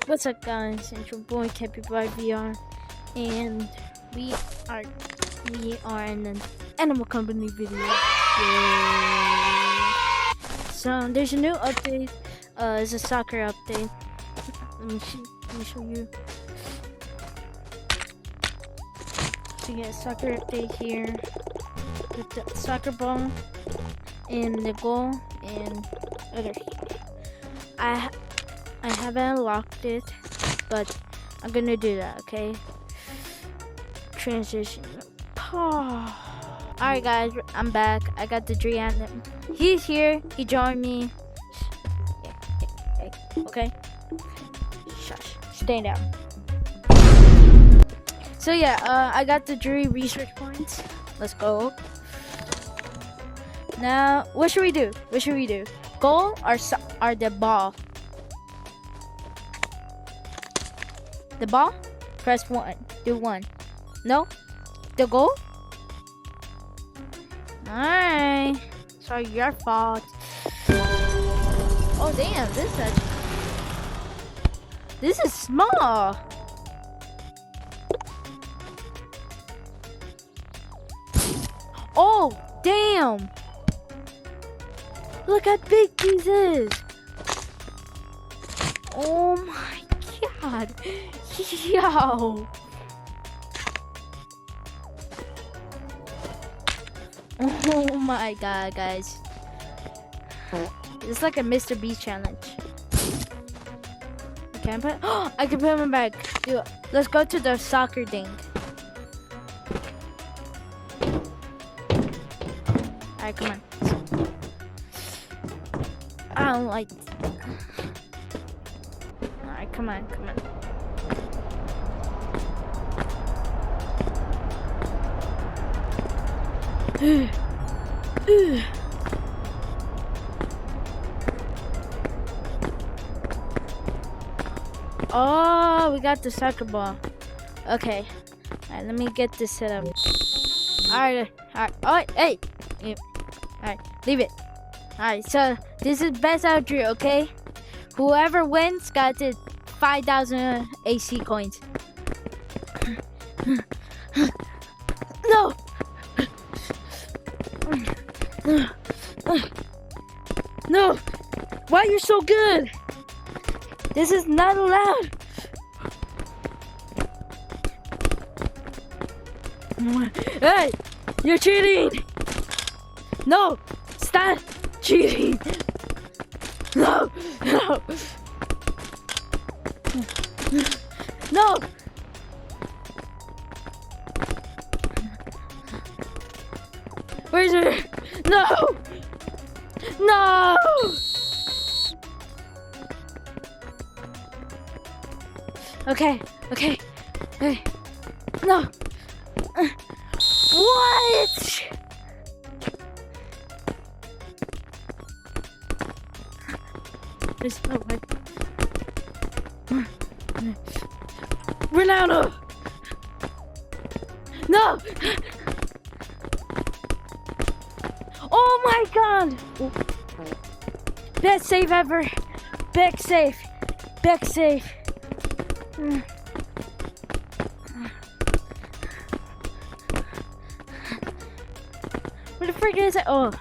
What's up, guys? It's your boy Capybara VR, and we are in an Animal Company video. Yay! So there's a new update. It's a soccer update. Let me show you. So you get a soccer update here with the soccer ball and the goal and other. I haven't unlocked it, but I'm gonna do that, okay? Transition. Alright guys, I'm back. I got the Dree Anthem. He's here. He joined me. Okay? Shush. Stay down. So yeah, I got the Dree research points. Let's go. Now, what should we do? Goal or the ball? The ball? Press 1. Do 1. No? The goal? Alright. Sorry, your fault. Oh damn, this is small. Oh damn. Look how big this is. Oh my god. Yo. Oh my god, guys. It's like a Mr. Beast challenge. I can put him back. Dude, let's go to the soccer thing. Alright, come on. I don't like. Alright, come on. Oh, we got the soccer ball. Okay. Alright, let me get this set up. Alright. Oh, hey! Alright, leave it. Alright, so this is best out of Dree, okay? Whoever wins got the 5,000 AC coins. No! No! Why you're so good? This is not allowed. Hey! You're cheating! No! Stop cheating! No! No! Where's it? No! No! Okay. Hey. No! What? There's no way. Ronaldo! No! Oh my god! Best save ever! Back safe! Where the frick is it? Oh.